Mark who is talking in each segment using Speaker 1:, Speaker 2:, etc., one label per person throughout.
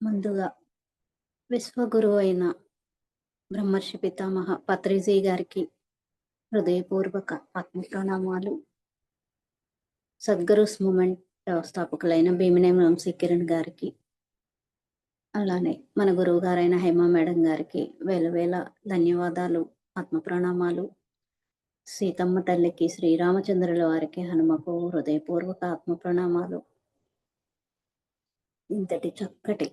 Speaker 1: ముందుగా విశ్వగురువు అయిన బ్రహ్మర్షి పితామహ పత్రిజీ గారికి హృదయపూర్వక ఆత్మ ప్రణామాలు. సద్గురుస్ మూమెంట్ వ్యవస్థాపకులైన భీమినేని వంశీ కిరణ్ గారికి, అలానే మన గురువు గారైన హేమ మేడం గారికి వేల వేల ధన్యవాదాలు, ఆత్మ ప్రణామాలు. సీతమ్మ తల్లికి, శ్రీరామచంద్రుల వారికి, హనుమకు హృదయపూర్వక ఆత్మ ప్రణామాలు. ఇంతటి చక్కటి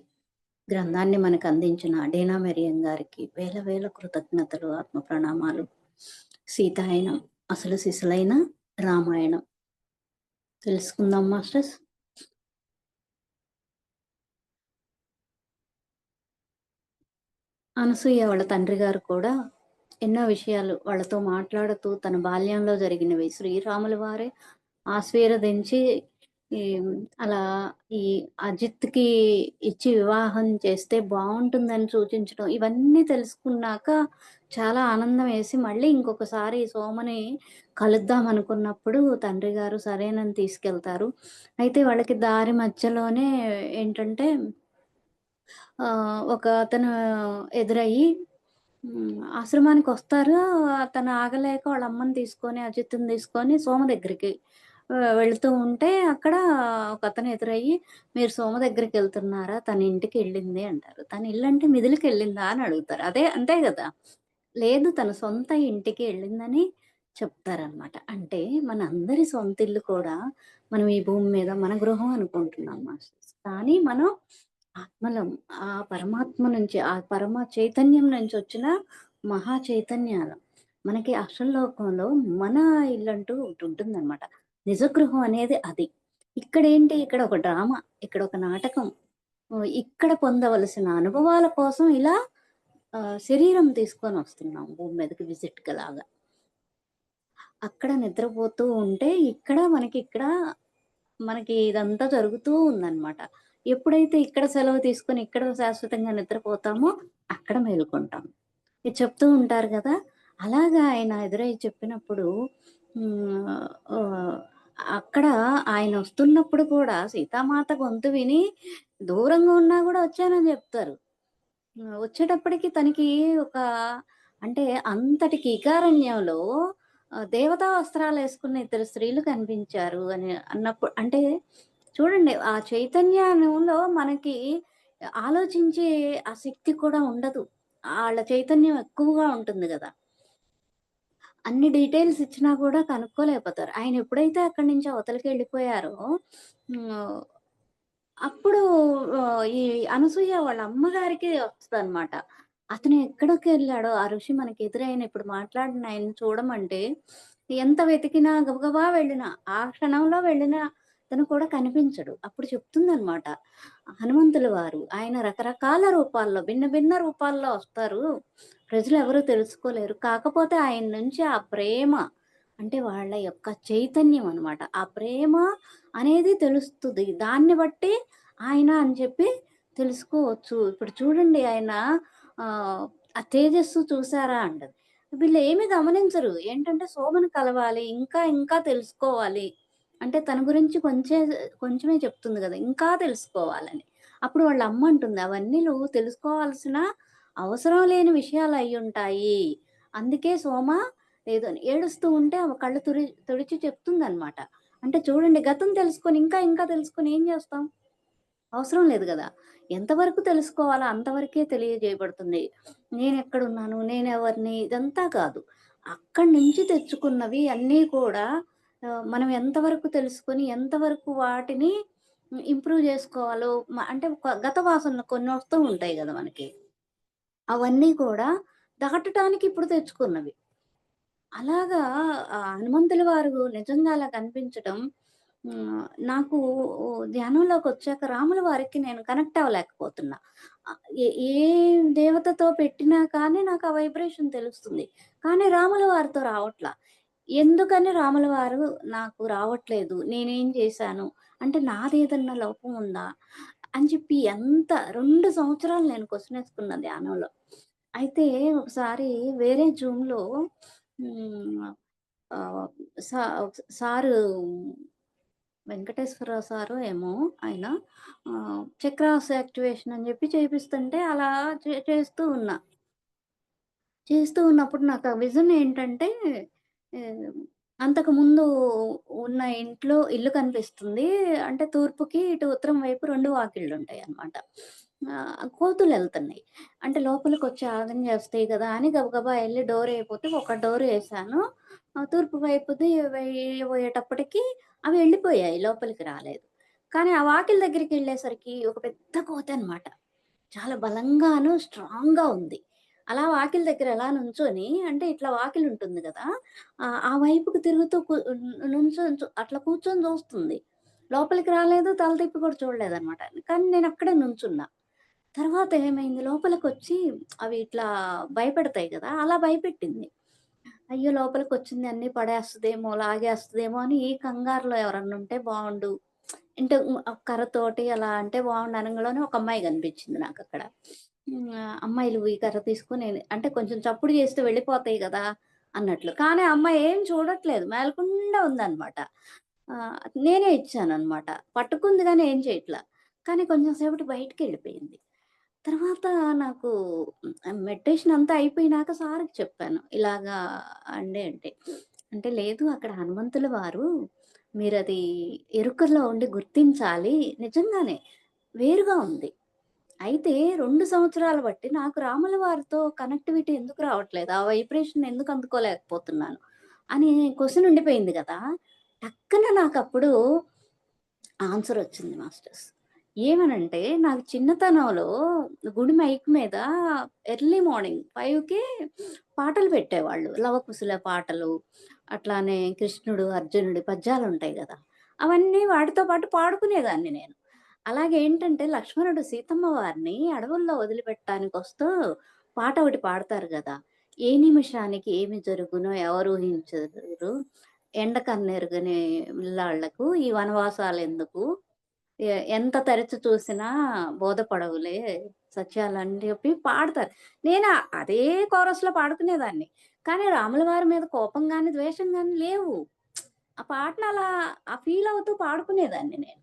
Speaker 1: గ్రంథాన్ని మనకు అందించిన డీనా మెరియం గారికి వేల వేల కృతజ్ఞతలు, ఆత్మ ప్రణామాలు. సీతాయనం అసలు సిసలైన రామాయణం తెలుసుకుందాం మాస్టర్స్. అనసూయ వాళ్ళ తండ్రి గారు కూడా ఎన్నో విషయాలు వాళ్ళతో మాట్లాడుతూ తన బాల్యంలో జరిగినవి శ్రీరాముల వారే ఆశీర్వదించి ఈ అలా ఈ అజిత్కి ఇచ్చి వివాహం చేస్తే బాగుంటుందని సూచించడం, ఇవన్నీ తెలుసుకున్నాక చాలా ఆనందం వేసి మళ్ళీ ఇంకొకసారి సోమని కలుద్దాం అనుకున్నప్పుడు తండ్రి గారు సరేనని తీసుకెళ్తారు. అయితే వాళ్ళకి దారి మధ్యలోనే ఏంటంటే ఒక అతను ఎదురయ్యి ఆశ్రమానికొస్తారు. అతను ఆగలేక వాళ్ళ అమ్మని తీసుకొని, అజిత్‌ని తీసుకొని సోమ దగ్గరికి వెళ్తూ ఉంటే అక్కడ ఒకతను ఎదురయ్యి, "మీరు సోమ దగ్గరికెళ్తున్నారా? తన ఇంటికెళ్ళింది" అంటారు. "తన ఇల్లంటే మిదిలికెళ్ళిందా?" అని అడుగుతారు. అదే అంతే గదా! లేదు, తన సొంత ఇంటికి ఎళ్ళిందని చెప్తారనమాట. అంటే మనందరి సొంతిల్లు కూడా మనం ఈ భూమి మీద మన గృహం అనుకుంటున్నాం మాస్టర్స్. కానీ మనం ఆత్మలం. ఆ పరమాత్మ నుంచి, ఆ పరమ చైతన్యం నుంచొచ్చిన మహా చైతన్యాలం. మనకి అసలు లోకంలో మన ఇల్లంటూ ఒకటుంటుందనమాట. నిజ గృహం అనేది అది. ఇక్కడేంటి, ఇక్కడ ఒక డ్రామా, ఇక్కడ ఒక నాటకం. ఇక్కడ పొందవలసిన అనుభవాల కోసం ఇలా శరీరం తీసుకొనొస్తున్నాం భూమి మీదకి విజిట్‌కి లాగా. అక్కడ నిద్రపోతూ ఉంటే, మనకి ఇదంతా జరుగుతూ ఉందనమాట. ఎప్పుడైతే ఇక్కడ సెలవు తీసుకొని, ఇక్కడ శాశ్వతంగా నిద్రపోతామో, అక్కడ మేలుకుంటాం. ఇది చెప్తూ ఉంటారు గదా! అలాగా ఆయన ఎదురై చెప్పినప్పుడు హ్మ్. ఆహ్, అక్కడ ఆయనొస్తున్నప్పుడు కూడా సీతామాత గొంతు విని దూరంగా ఉన్నా గూడా వచ్చానని జెప్తారు. వచ్చేటప్పటికి తనకి ఒక అంటే అంతటి కీకారణ్యంలో దేవతా వస్త్రాలేసుకున్న ఇద్దరు స్త్రీలు కనిపించారు అని అన్నప్పుడు అంటే చూడండి, ఆ చైతన్యంలో మనకి ఆలోచించే ఆ శక్తి కూడా ఉండదు. ఆళ్ళ చైతన్యం ఎక్కువగా ఉంటుంది గదా! అన్ని డీటెయిల్స్ ఇచ్చినా కూడా కనుక్కోలేకపోతారు. ఆయన ఎప్పుడైతే అక్కడి నుంచి అవతలకెళ్ళిపోయారో హ్మ్. అప్పుడు ఈ అనసూయ వాళ్ళ అమ్మగారికి వస్తదనమాట. అతను ఎక్కడికెళ్ళాడో ఆ ఋషి మనకి ఎదురైన ఇప్పుడు మాట్లాడిన ఆయన్ని చూడమంటే, ఎంత వెతికినా గబగబా వెళ్ళినా, ఆ క్షణంలో వెళ్ళిన అతను కూడా కనిపించడు. అప్పుడు చెప్తుందనమాట హనుమంతుల వారు. ఆయన రకరకాల రూపాల్లో, భిన్న భిన్న రూపాల్లో వస్తారు. ప్రజలెవరు తెలుసుకోలేరు. కాకపోతే ఆయన నుంచి ఆ ప్రేమ అంటే వాళ్ళ యొక్క చైతన్యం అనమాట. ఆ ప్రేమ అనేది తెలుస్తది. దాన్ని బట్టి ఆయన అని చెప్పి తెలుసుకోవచ్చు. ఇప్పుడు చూడండి, ఆయన ఆ తేజస్సు చూసారా అంటది. వీళ్ళేమి గమనించరు. ఏంటంటే సోమని కలవాలి. ఇంకా ఇంకా తెలుసుకోవాలి. అంటే తన గురించి కొంచెమే చెప్తుంది గదా! ఇంకా తెలుసుకోవాలని. అప్పుడు వాళ్ళ అమ్మ అంటుంది, "అవన్నీ నువ్వు తెలుసుకోవాల్సిన అవసరం లేని విషయాలయ్యుంటాయి. అందుకే సోమ లేదు" అని. ఏడుస్తూ ఉంటే ఆమె కళ్ళు తుడిచి చెప్తుందనమాట. అంటే చూడండి, గతం తెలుసుకొని ఇంకా ఇంకా తెలుసుకొని ఏం జేస్తాం? అవసరం లేదు గదా! ఎంతవరకు తెలుసుకోవాలో అంతవరకే తెలియజేయబడుతుంది. నేనెక్కడున్నాను? నేనెవరిని? ఇదంతా కాదు. అక్కడి నుంచి తెచ్చుకున్నవి అన్నీ కూడా మనం ఎంతవరకు తెలుసుకొని, ఎంతవరకు వాటిని ఇంప్రూవ్ జేసుకోవాలో అంటే గత వాసనలు కొన్ని వస్తూ ఉంటాయి గదా మనకి. అవన్నీ కూడా దాటటానికి ఇప్పుడు తెచ్చుకున్నవి. అలాగా హనుమంతుల వారు నిజంగా అలా కనిపించటం నాకు ధ్యానంలోకొచ్చాక రాముల వారికి నేను కనెక్ట్ అవ్వలేకపోతున్నా. ఏ దేవతతో పెట్టినా కానీ నాకు ఆ వైబ్రేషన్ తెలుస్తుంది. కానీ రాముల వారితో రావట్ల. ఎందుకని రాముల వారు నాకు రావట్లేదు? నేనేం చేశాను? అంటే నాదేదన్నా లోపం ఉందా? అని చెప్పి 2 సంవత్సరాలు నేను క్వెషనేసుకున్న ధ్యానంలో. అయితే ఒకసారి వేరే జూమ్‌లో హ్మ్. ఆహ్, సా సారు వెంకటేశ్వరరావు సారో ఏమో ఆయన చక్రాస్ యాక్టివేషన్ అని జెప్పి చేపిస్తుంటే అలా చేస్తూ ఉన్నా. చేస్తూ ఉన్నప్పుడు నాకు ఆ విజన్ ఏంటంటే ఆహ్, అంతకుముందు ఉన్న ఇంట్లో ఇల్లు కనిపిస్తుంది. అంటే తూర్పుకి, ఇటు ఉత్తరం వైపు 2 వాకిళ్ళుంటాయన్నమాట. కోతులెళ్తున్నాయి. అంటే లోపలికొచ్చి ఆగం చేస్తాయి గదా! అని గబగబా ఎళ్లి డోరేయపోతే ఒక డోరేసాను. తూర్పు వైపుది వేయబోయేటప్పటికి అవి ఎళ్ళిపోయాయి. లోపలికి రాలేదు. కానీ ఆ వాకిలి దగ్గరికెళ్ళేసరికి ఒక పెద్ద కోతనమాట. చాలా బలంగాను, స్ట్రాంగ్‌గా ఉంది. అలా వాకిలి దగ్గర ఎలా నుంచొని అంటే ఇట్లా వాకిలుంటుంది గదా! ఆ వైపుకి తిరుగుతూ అట్లా కూర్చొని చూస్తుంది. లోపలికి రాలేదు, తల తిప్పి కూడా చూడలేదనమాట. కానీ నేనక్కడే నుంచున్నా. తర్వాత ఏమైంది లోపలికొచ్చి అవి ఇట్లా భయపెడతాయి గదా! అలా భయపెట్టింది. అయ్యో! లోపలికొచ్చింది అన్నీ పడేస్తదేమో, లాగేస్తదేమో అని ఈ కంగారులో ఎవరన్నుంటే బావుండు. అంటే కర్రతోటి అలా అంటే బావుండు అనంగలోనే ఒక అమ్మాయి కనిపించింది నాకక్కడ. అమ్మాయిలు ఈ కర్ర తీసుకొని అంటే కొంచెం చప్పుడు చేస్తే వెళ్ళిపోతాయి గదా! అన్నట్లు. కానీ ఆ అమ్మాయి ఏం చూడట్లేదు. మేలకుండా ఉందనమాట. నేనే ఇచ్చాననమాట. పట్టుకుంది గానీ ఏం చేయట్లా. కానీ కొంచెం సేపటి బయటికెళ్ళిపోయింది. తర్వాత నాకు మెడిటేషన్ అంతా అయిపోయినాక సార్‌కి చెప్పాను. ఇలాగా అండి అంటే, అంటే లేదు అక్కడ హనుమంతుల వారు మీరది ఎరుకలో ఉండి గుర్తించాలి. నిజంగానే వేరుగా ఉంది. అయితే 2 సంవత్సరాలు బట్టి నాకు రాముల వారితో కనెక్టివిటీ ఎందుకు రావట్లేదు? ఆ వైబ్రేషన్ ఎందుకు అందుకోలేకపోతున్నాను? అని క్వెషన్ ఉండిపోయింది గదా! టక్కున నాకప్పుడు ఆన్సరొచ్చింది మాస్టర్స్. ఏమనంటే, నాకు చిన్నతనంలో గుడి మైక్ మీద ఎర్లీ మార్నింగ్ 5కి పాటలు పెట్టేవాళ్ళు. లవకుశుల పాటలు, అట్లానే కృష్ణుడు, అర్జునుడి పద్యాలుంటాయి గదా! అవన్నీ వాటితో పాటు పాడుకునేదాన్ని నేను. అలాగేంటంటే, లక్ష్మణుడు సీతమ్మ వారిని అడవుల్లో వదిలిపెట్టడానికొస్తూ పాట ఒకటి పాడతారు గదా! ఏ నిమిషానికి ఏమి జరుగునో ఎవరూహించరు. ఎండ కన్నెరుగని ఇల్లాళ్ళకు ఈ వనవాసాలెందుకు? ఎంత తరచి చూసినా బోధపడవులే సత్యాలని చెప్పి పాడతారు. నేను అదే కోరస్‌లో పాడుకునేదాన్ని. కానీ రాముల వారి మీద కోపం గాని, ద్వేషం గాని లేవు. ఆ పాటను అలా ఆ ఫీల్ అవుతూ పాడుకునేదాన్ని నేను.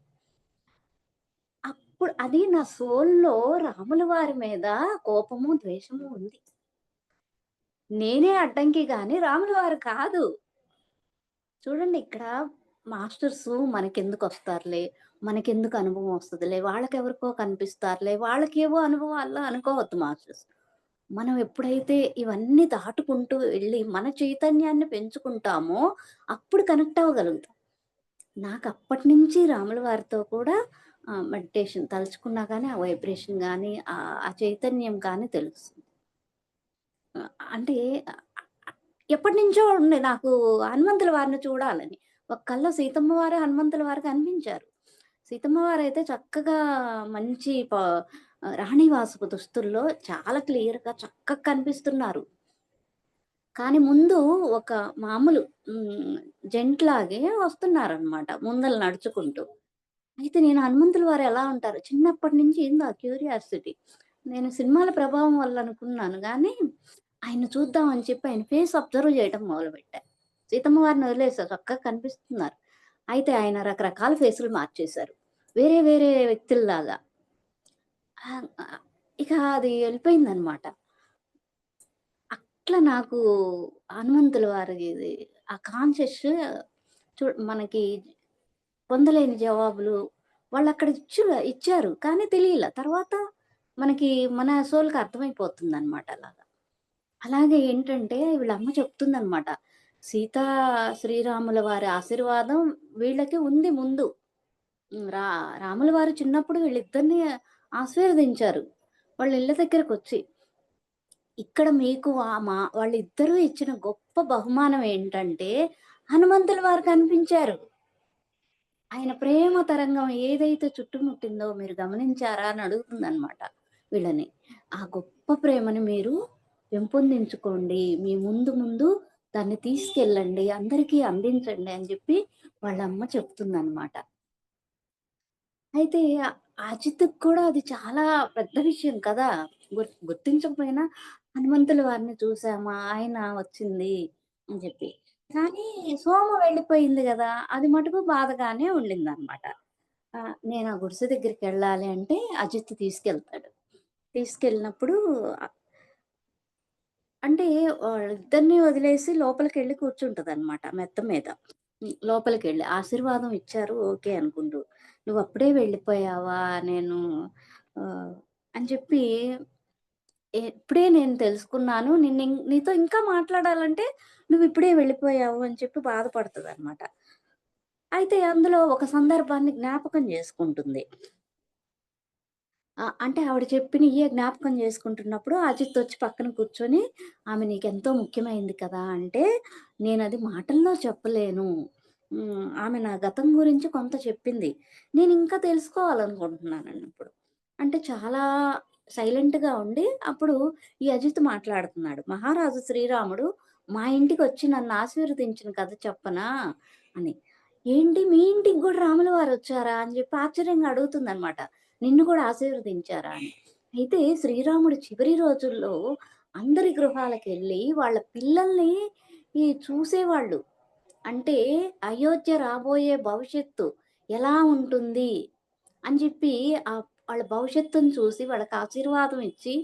Speaker 1: అప్పుడు అది నా సోల్‌లో రాముల వారి మీద కోపము, ద్వేషము ఉంది. నేనే అడ్డంకి గాని రాముల వారు కాదు. చూడండి ఇక్కడ మాస్టర్సు మనకెందుకొస్తారులే, మనకెందుకు అనుభవం వస్తదిలే, వాళ్ళకెవరికో కనిపిస్తారులే, వాళ్ళకేవో అనుభవాల్లో అనుకోవద్దు మాస్టర్స్. మనం ఎప్పుడైతే ఇవన్నీ దాటుకుంటూ వెళ్ళి మన చైతన్యాన్ని పెంచుకుంటామో, అప్పుడు కనెక్ట్ అవ్వగలుగుతాం. నాకప్పటినుంచి రాముల వారితో కూడా మెడిటేషన్ తలుచుకున్నా గానీ, ఆ వైబ్రేషన్ గానీ, ఆ చైతన్యం కానీ తెలుస్తుంది. అంటే ఆహ్, ఎప్పటినుంచో ఉండే నాకు హనుమంతుల వారిని చూడాలని. ఒక కల్లో సీతమ్మ వారు, హనుమంతుల వారు కనిపించారు. సీతమ్మ వారైతే చక్కగా మంచి రాణివాసపు దుస్తుల్లో చాలా క్లియర్‌గా చక్కగా కనిపిస్తున్నారు. కానీ ముందు ఒక మామూలు జెంట్లాగే వస్తున్నారనమాట ముందల నడుచుకుంటూ. అయితే నేను హనుమంతుల వారు ఎలా ఉంటారు? చిన్నప్పటి నుంచి ఏందో ఆ క్యూరియాసిటీ. నేను సినిమాల ప్రభావం వల్ల అనుకున్నాను గానీ, ఆయన్ని చూద్దాం అని చెప్పి ఆయన ఫేస్ అబ్జర్వ్ చేయటం మొదలుపెట్టా. సీతమ్మ వారిని వదిలేసా చక్కగా కనిపిస్తున్నారు. అయితే ఆయన రకరకాల ఫేసులు మార్చేశారు. వేరే వేరే వ్యక్తుల్లాగా. ఆహ్, ఆహ్, ఇక అది ఎళ్ళిపోయిందనమాట. అట్లా నాకు హనుమంతుల వారిది ఆ కాన్షియస్ మనకి పొందలేని జవాబులు వాళ్ళక్కడ ఇచ్చారు. కానీ తెలియల. తర్వాత మనకి మన సోల్‌కి అర్థమైపోతుందనమాట అలాగా. అలాగే ఏంటంటే వీళ్ళమ్మ చెప్తుందనమాట. సీతా శ్రీరాముల వారి ఆశీర్వాదం వీళ్ళకి ఉంది ముందు. రాముల వారు చిన్నప్పుడు వీళ్ళిద్దరిని ఆశీర్వదించారు. వాళ్ళ ఇళ్ళ దగ్గరకొచ్చి. ఇక్కడ మీకు వాళ్ళిద్దరూ ఇచ్చిన గొప్ప బహుమానం ఏంటంటే హనుమంతుల వారు కనిపించారు. ఆయన ప్రేమ తరంగం ఏదైతే చుట్టుముట్టిందో మీరు గమనించారా? అని అడుగుతుందనమాట వీళ్ళని. ఆ గొప్ప ప్రేమని మీరు పెంపొందించుకోండి. మీ ముందు ముందు దాన్ని తీసుకెళ్ళండి. అందరికీ అందించండి అని జెప్పి వాళ్ళమ్మ చెప్తుందనమాట. అయితే అజిత్‌కి కూడా అది చాలా పెద్ద విషయం కదా! గుర్తించకపోయినా హనుమంతుల వారిని చూసామా, ఆయన వచ్చింది అని జెప్పి. కానీ సోమ వెళ్ళిపోయింది గదా! అది మటుకు బాధగానే ఉండిందనమాట. నేను ఆ గుడిసె దగ్గరికెళ్ళాలి అంటే అజిత్ తీసుకెళ్తాడు. తీసుకెళ్ళినప్పుడు ఆహ్, అంటే వాళ్ళిద్దరిని వదిలేసి లోపలికెళ్ళి కూర్చుంటదనమాట మెత్త మీద. లోపలికెళ్ళి ఆశీర్వాదం ఇచ్చారు ఓకే అనుకుంటూ. "నువ్వప్పుడే వెళ్ళిపోయావా? నేను ఆహ్" అని చెప్పి ఇప్పుడే నేను తెలుసుకున్నాను. నీతో ఇంకా మాట్లాడాలంటే నువ్విప్పుడే వెళ్ళిపోయావు అని చెప్పి బాధపడతదనమాట. అయితే అందులో ఒక సందర్భాన్ని జ్ఞాపకం జేసుకుంటుంది. అంటే ఆవిడ చెప్పినయ్యే జ్ఞాపకం చేసుకుంటున్నప్పుడు అజిత్ వచ్చి పక్కన కూర్చొని, "ఆమె నీకెంతో ముఖ్యమైంది కదా!" అంటే, "నేనది మాటల్లో చెప్పలేను. ఆమె నా గతం గురించి కొంత చెప్పింది. నేనింకా తెలుసుకోవాలనుకుంటున్నానన్నప్పుడు." అంటే చాలా సైలెంట్‌గా ఉండి, అప్పుడు ఈ అజిత్ మాట్లాడుతున్నాడు. "మహారాజు శ్రీరాముడు మా ఇంటికొచ్చి నన్ను ఆశీర్వదించిన కథ చెప్పనా?" అని. "ఏంటి మీ ఇంటికి గూడా రాముల వారొచ్చారా?" అని జెప్పి ఆశ్చర్యంగా అడుగుతుందనమాట. నిన్ను కూడా ఆశీర్వదించారా అని. అయితే శ్రీరాముడు చివరి రోజుల్లో అందరి గృహాలకెళ్ళి వాళ్ళ పిల్లల్ని చూసేవాళ్ళు. అంటే అయోధ్య రాబోయే భవిష్యత్తు ఎలా ఉంటుంది అని చెప్పి వాళ్ళ భవిష్యత్తుని చూసి వాళ్ళకి ఆశీర్వాదం ఇచ్చి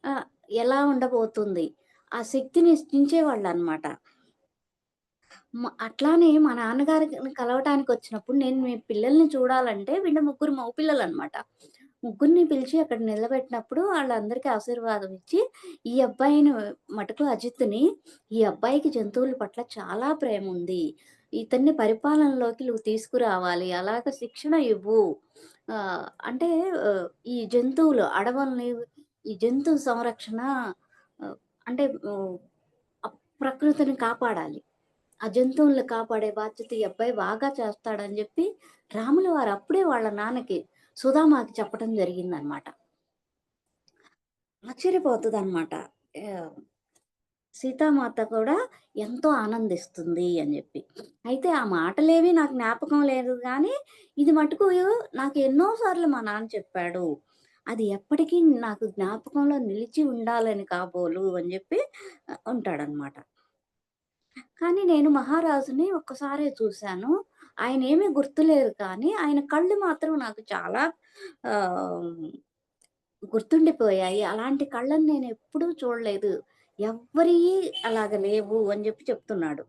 Speaker 1: ఆహ్, ఎలా ఉండబోతుంది ఆ శక్తిని ఇచ్చించేవాళ్ళనమాట. అట్లానే మా నాన్నగారిని కలవటానికొచ్చినప్పుడు నేను మీ పిల్లల్ని చూడాలంటే వీళ్ళు ముగ్గురు మగపిల్లలనమాట. ముగ్గురిని పిలిచి అక్కడ నిలబెట్టినప్పుడు ఆళ్ళందరికీ ఆశీర్వాదం ఇచ్చి, ఈ అబ్బాయిని మటుకు అజిత్‌ని, "ఈ అబ్బాయికి జంతువుల పట్ల చాలా ప్రేముంది. ఇతన్ని పరిపాలనలోకి నువ్వు తీసుకురావాలి. అలాగ శిక్షణ ఇవ్వు." అంటే ఈ జంతువులు అడవుల్ని ఈ జంతు సంరక్షణ ఆహ్, అంటే ప్రకృతిని కాపాడాలి. ఆ జంతువుల్ని కాపాడే బాధ్యత ఈ అబ్బాయి బాగా చేస్తాడని జెప్పి, రాముల వారు అప్పుడే వాళ్ళ నాన్నకి సుధామాకి చెప్పటం జరిగిందనమాట. ఆశ్చర్యపోతదనమాట. ఆహ్, సీతామాత కూడా ఎంతో ఆనందిస్తుంది అని జెప్పి. అయితే ఆ మాటలేవి నాకు జ్ఞాపకం లేదు గానీ, ఇది మటుకు నాకు ఎన్నో సార్లు మా నాన్న చెప్పాడు. అది ఎప్పటికీ నాకు జ్ఞాపకంలో నిలిచి ఉండాలని కాబోలు అని జెప్పి ఉంటాడనమాట. కానీ నేను 'మహారాజుని' ఒక్కసారే చూసాను. ఆయనేమి గుర్తులేరు కానీ, ఆయన కళ్ళు మాత్రం నాకు చాలా ఆహ్, గుర్తుండిపోయాయి. అలాంటి కళ్ళని నేనెప్పుడూ చూడలేదు. ఎవ్వరియి అలాగ లేవు అని జెప్పి చెప్తున్నాడు.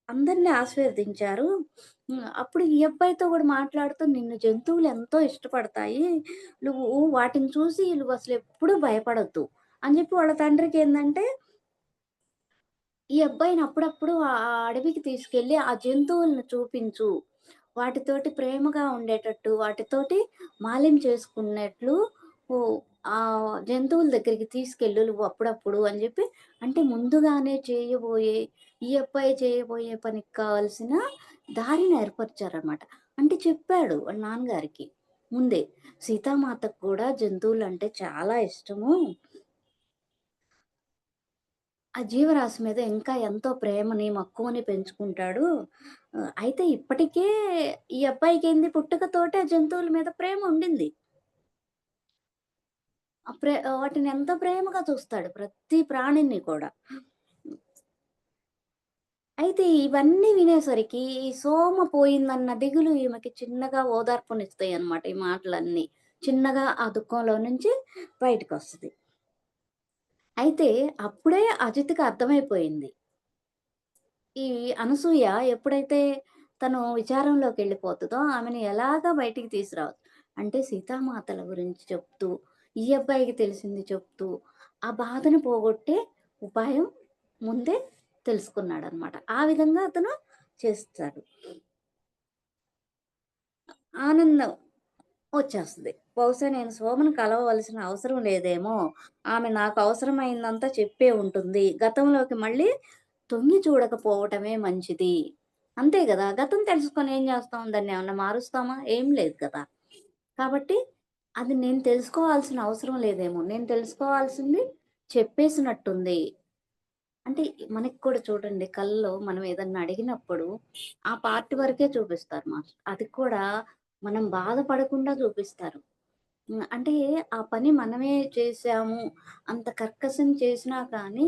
Speaker 1: అందరిని ఆశీర్వదించారు. అప్పుడు ఈ అబ్బాయితో గూడా మాట్లాడుతూ నిన్ను జంతువులు ఎంతో ఇష్టపడతాయి. నువ్వు వాటిని చూసి నువ్వసలెప్పుడు భయపడొద్దు అని జెప్పి వాళ్ళ తండ్రికేందంటే ఈ అబ్బాయిని అప్పుడప్పుడు ఆ అడవికి తీసుకెళ్ళి ఆ జంతువులను చూపించు. వాటితోటి ప్రేమగా ఉండేటట్టు, వాటితోటి మాలిం చేసుకున్నట్లు జంతువుల దగ్గరికి తీసుకెళ్ళు నువ్వు అప్పుడప్పుడు అని జెప్పి అంటే ముందుగానే ఈ అబ్బాయి చేయబోయే పనికి కావాల్సిన దారిని ఏర్పరిచారనమాట. అంటే చెప్పాడు వాళ్ళ నాన్నగారికి ముందే. సీతామాతకు కూడా జంతువులంటే చాలా ఇష్టము. ఆ జీవరాశి మీద ఇంకా ఎంతో ప్రేమని, మక్కువని పెంచుకుంటాడు. అయితే ఇప్పటికే ఈ అబ్బాయికేంది పుట్టుకతోటే జంతువుల మీద ప్రేమ ఉండింది. వాటిని ఎంతో ప్రేమగా చూస్తాడు ప్రతి ప్రాణిని కూడా. అయితే ఇవన్నీ వినేసరికి ఈ సోమ పోయిందన్న దిగులు ఈమెకి చిన్నగా ఓదార్పునిస్తాయన్నమాట ఈ మాటలన్నీ. చిన్నగా ఆ దుఃఖంలో నుంచి బయటకొస్తది. అయితే అప్పుడే అజిత్‌కి అర్థమైపోయింది. ఈ అనసూయ ఎప్పుడైతే తను విచారంలోకెళ్ళిపోతదో, ఆమెని ఎలాగా బయటికి తీసుకురావచ్చు. అంటే సీతామాతల గురించి చెప్తూ, ఈ అబ్బాయికి తెలిసింది చెప్తూ, ఆ బాధను పోగొట్టే ఉపాయం ముందే తెలుసుకున్నాడనమాట. ఆ విధంగా అతను చేస్తాడు. ఆనందం వచ్చేస్తది. బహుశా నేను శోభను కలవవలసిన అవసరం లేదేమో! ఆమె నాకు అవసరమైందంతా చెప్పే ఉంటుంది. గతంలోకి మళ్ళీ తొంగి చూడకపోవటమే మంచిది. అంతే గదా! గతం తెలుసుకొని ఏం జేస్తాం? దాన్నేమన్నా మారుస్తామా? ఏం లేదు కదా! కాబట్టి అది నేను తెలుసుకోవాల్సిన అవసరం లేదేమో! నేను తెలుసుకోవాల్సింది చెప్పేసినట్టుంది. అంటే మనకి కూడా చూడండి కల్లో మనం ఏదన్నా అడిగినప్పుడు ఆ పార్ట్ వరకే చూపిస్తారు మాస్టర్. అది కూడా మనం బాధపడకుండా చూపిస్తారు. అంటే ఆ పని మనమే చేశాము. అంత కర్కశం చేసినా కానీ,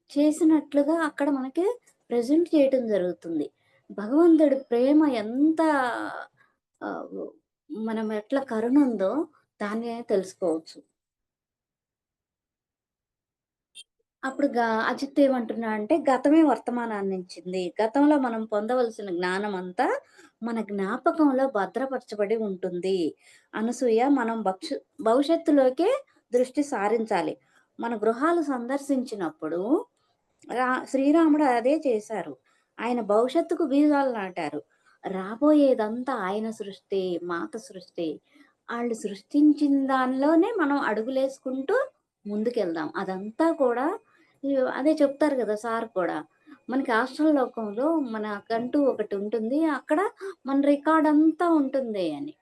Speaker 1: చేసినట్లుగా అక్కడ మనకి ప్రెజెంట్ చేయటం జరుగుతుంది. భగవంతుడి ప్రేమ ఎంత ఆహ్, మనం ఎట్లా కరుణుందో దాన్ని తెలుసుకోవచ్చు. అప్పుడు అజిత్ ఏమంటున్నాడంటే, గతమే వర్తమానాన్నిచ్చింది. గతంలో మనం పొందవలసిన జ్ఞానమంతా మన జ్ఞాపకంలో భద్రపరచబడి ఉంటుంది. అనసూయ మనం భవిష్యత్తులోకే దృష్టి సారించాలి. మన గృహాలు సందర్శించినప్పుడు శ్రీరాముడు అదే చేశారు. ఆయన భవిష్యత్తుకు బీజాలు నాటారు. రాబోయేదంతా ఆయన సృష్టి, మాత సృష్టి. ఆళ్ళు సృష్టించిన దానిలోనే మనం అడుగులేసుకుంటూ ముందుకెళ్దాం. అదంతా కూడా అదే చెప్తారు గదా! సార్ కూడా. మనకి హాస్టల్ లోకంలో మనకంటూ ఒకటుంటుంది. అక్కడ మన రికార్డంతా ఉంటుంది అని.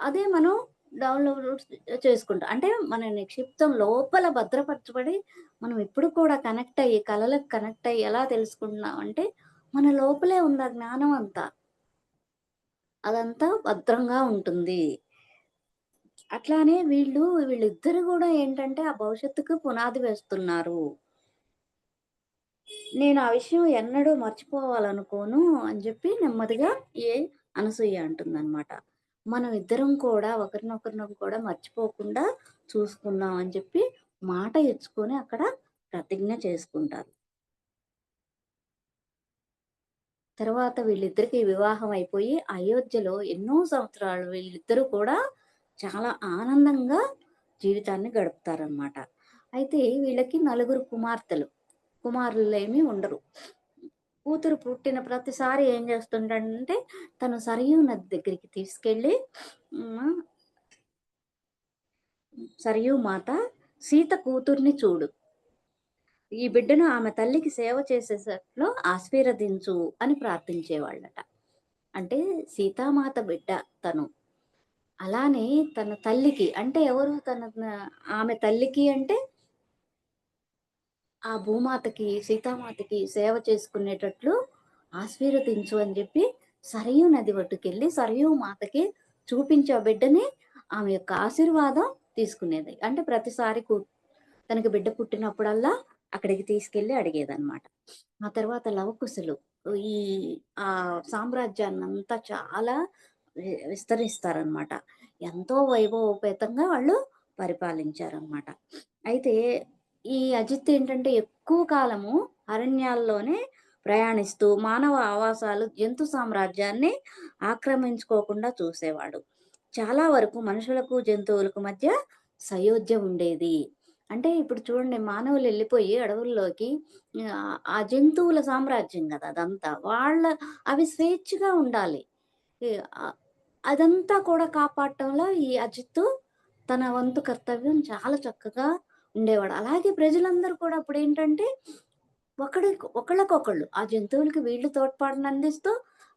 Speaker 1: అదే మనం డౌన్‌లోడ్స్ చేసుకుంటాం. అంటే మన నిక్షిప్తం లోపల భద్రపరచబడి, మనం ఇప్పుడు కూడా కనెక్ట్ అయ్యి, కలలకు కనెక్ట్ అయ్యి ఎలా తెలుసుకుంటున్నాం అంటే, మన లోపలే ఉంది ఆ జ్ఞానం అంతా. అదంతా భద్రంగా ఉంటుంది. అట్లానే వీళ్ళిద్దరు గూడా ఏంటంటే, ఆ భవిష్యత్తుకు పునాది వేస్తున్నారు. నేను ఆ విషయం ఎన్నడూ మర్చిపోవాలనుకోను అని జెప్పి నెమ్మదిగా ఏ అనసూయ అంటుందనమాట. మనం ఇద్దరం కూడా ఒకరినొకరినం కూడా మర్చిపోకుండా చూసుకుందాం అని చెప్పి మాట ఇచ్చుకొని అక్కడ ప్రతిజ్ఞ చేసుకుంటారు. తర్వాత వీళ్ళిద్దరికీ వివాహం అయిపోయి అయోధ్యలో ఎన్నో సంవత్సరాలు వీళ్ళిద్దరూ కూడా చాలా ఆనందంగా జీవితాన్ని గడుపుతారనమాట. అయితే వీళ్ళకి నలుగురు కుమార్తెలు. కుమారులేమి ఉండరు. కూతురు పుట్టిన ప్రతిసారి ఏం చేస్తుంటాడంటే, తను సరయూ నది దగ్గరికి తీసుకెళ్ళి హ్మ్. సరయూ మాత సీత కూతుర్ని చూడు. ఈ బిడ్డను ఆమె తల్లికి సేవ చేసేటట్లు ఆశీర్వదించు అని ప్రార్థించేవాళ్ళట. అంటే సీతామాత బిడ్డ తను. అలానే తన తల్లికి అంటే ఎవరు ఆమె తల్లికి అంటే ఆ భూమాతకి, సీతామాతకి సేవ చేసుకునేటట్లు ఆశీర్వదించు అని జెప్పి, సరయూ నది ఒడ్డుకెళ్ళి, సరయూ మాతకి చూపించి ఆ బిడ్డని ఆమె యొక్క ఆశీర్వాదం తీసుకునేది. అంటే ప్రతిసారి తనకి బిడ్డ పుట్టినప్పుడల్లా అక్కడికి తీసుకెళ్ళి అడిగేదనమాట. ఆ తర్వాత లవకుశులు ఈ సామ్రాజ్యాన్నంతా చాలా విస్తరిస్తారనమాట. ఎంతో వైభవోపేతంగా వాళ్ళు పరిపాలించారనమాట. అయితే ఈ అజిత్ ఏంటంటే ఎక్కువ కాలము అరణ్యాల్లోనే ప్రయాణిస్తూ మానవ ఆవాసాలు, జంతు సామ్రాజ్యాన్ని ఆక్రమించుకోకుండా చూసేవాడు. చాలా వరకు మనుషులకు, జంతువులకు మధ్య సయోధ్య ఉండేది. అంటే ఇప్పుడు చూడండి మానవులెళ్ళిపోయి అడవుల్లోకి ఆ జంతువుల సామ్రాజ్యం గదా! అదంతా. అవి స్వేచ్ఛగా ఉండాలి. ఈ ఆహ్, అదంతా కూడా కాపాడటంలో ఈ అజిత్ తన వంతు కర్తవ్యం చాలా చక్కగా ఉండేవాడు. అలాగే ప్రజలందరూ కూడా అప్పుడేంటంటే ఒకళ్ళకొకళ్ళు ఆ జంతువులకి వీళ్ళు తోడ్పాటునందిస్తూ,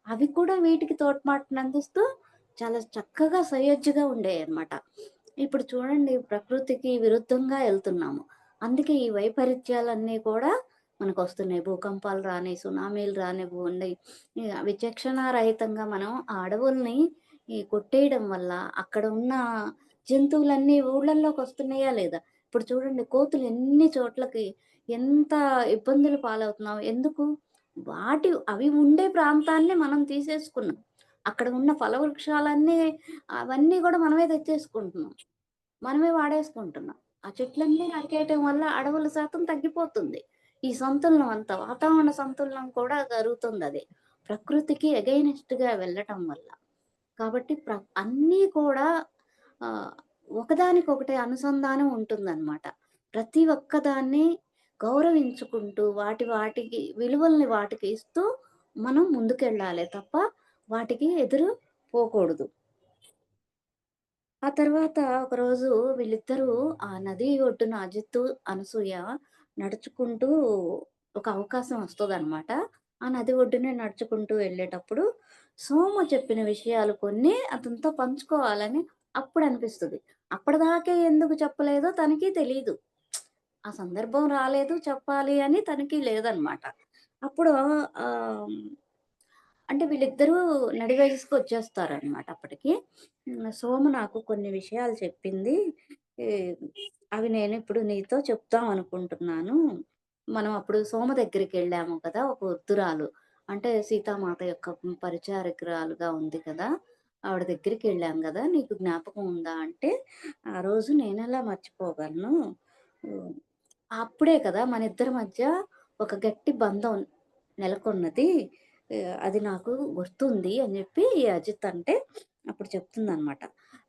Speaker 1: అవి కూడా వీటికి తోడ్పాటునందిస్తూ చాలా చక్కగా సయోధ్యగా ఉండేయన్నమాట. ఇప్పుడు చూడండి ప్రకృతికి విరుద్ధంగా ఎళ్తున్నాము. అందుకే ఈ వైపరీత్యాలన్నీ కూడా మనకొస్తున్నాయి. భూకంపాలు రాని, సునామీలు రానివ్వండి, విచక్షణారహితంగా మనం ఆ అడవుల్ని కొట్టేయడం వల్ల అక్కడ ఉన్న జంతువులన్నీ ఊళ్ళల్లోకొస్తున్నాయా లేదా? ఇప్పుడు చూడండి కోతులు ఎన్ని చోట్లకి ఎంత ఇబ్బందులు పాలవుతున్నాం. ఎందుకు? అవి ఉండే ప్రాంతాన్ని మనం తీసేసుకున్నాం. అక్కడ ఉన్న ఫలవృక్షాలన్నీ అవన్నీ గూడా మనమే తెచ్చేసుకుంటున్నాం. మనమే వాడేసుకుంటున్నాం. ఆ చెట్లన్నీ నరికేయటం వల్ల అడవుల శాతం తగ్గిపోతుంది. ఈ సంతులనం అంతా వాతావరణ సంతులనం కూడా జరుగుతుందది. ప్రకృతికి ఎగైనెస్ట్‌గా వెళ్ళటం వల్ల. కాబట్టి అన్నీ కూడా ఆహ్, ఒకదానికొకటి అనుసంధానం ఉంటుందనమాట. ప్రతి ఒక్కదాన్ని గౌరవించుకుంటూ వాటికి విలువల్ని వాటికి ఇస్తూ మనం ముందుకెళ్ళాలే తప్ప వాటికి ఎదురు పోకూడదు. ఆ తర్వాత ఒకరోజు వీళ్ళిద్దరూ ఆ నది ఒడ్డున అజిత్తు, అనసూయ నడుచుకుంటూ ఒక అవకాశం వస్తదనమాట. ఆ నది ఒడ్డునే నడుచుకుంటూ వెళ్ళేటప్పుడు సోమ చెప్పిన విషయాలు కొన్ని అతనితో పంచుకోవాలని అప్పుడనిపిస్తది. అప్పటిదాకా ఎందుకు చెప్పలేదో తనకి తెలీదు. ఆ సందర్భం రాలేదు చెప్పాలి అని తనకి లేదనమాట. అప్పుడు ఆహ్, అంటే వీళ్ళిద్దరూ నడి వయసుకొచ్చేస్తారనమాట అప్పటికి. సోమ నాకు కొన్ని విషయాలు చెప్పింది. ఈ అవి నేనిప్పుడు నీతో చెప్దాం అనుకుంటున్నాను. మనం అప్పుడు సోమ దగ్గరికెళ్ళాము కదా! ఒక వృద్ధురాలు. అంటే సీతామాత యొక్క పరిచారకురాలుగా ఉంది కదా! ఆవిడ దగ్గరికెళ్ళాం గదా! నీకు జ్ఞాపకం ఉందా? అంటే, ఆ రోజు నేనెలా మర్చిపోగలను? హ్మ్. అప్పుడే కదా మనిద్దరి మధ్య ఒక గట్టి బంధం నెలకొన్నది. అది నాకు గుర్తుంది అని జెప్పి ఈ అజిత్ అంటే అప్పుడు చెప్తుందనమాట.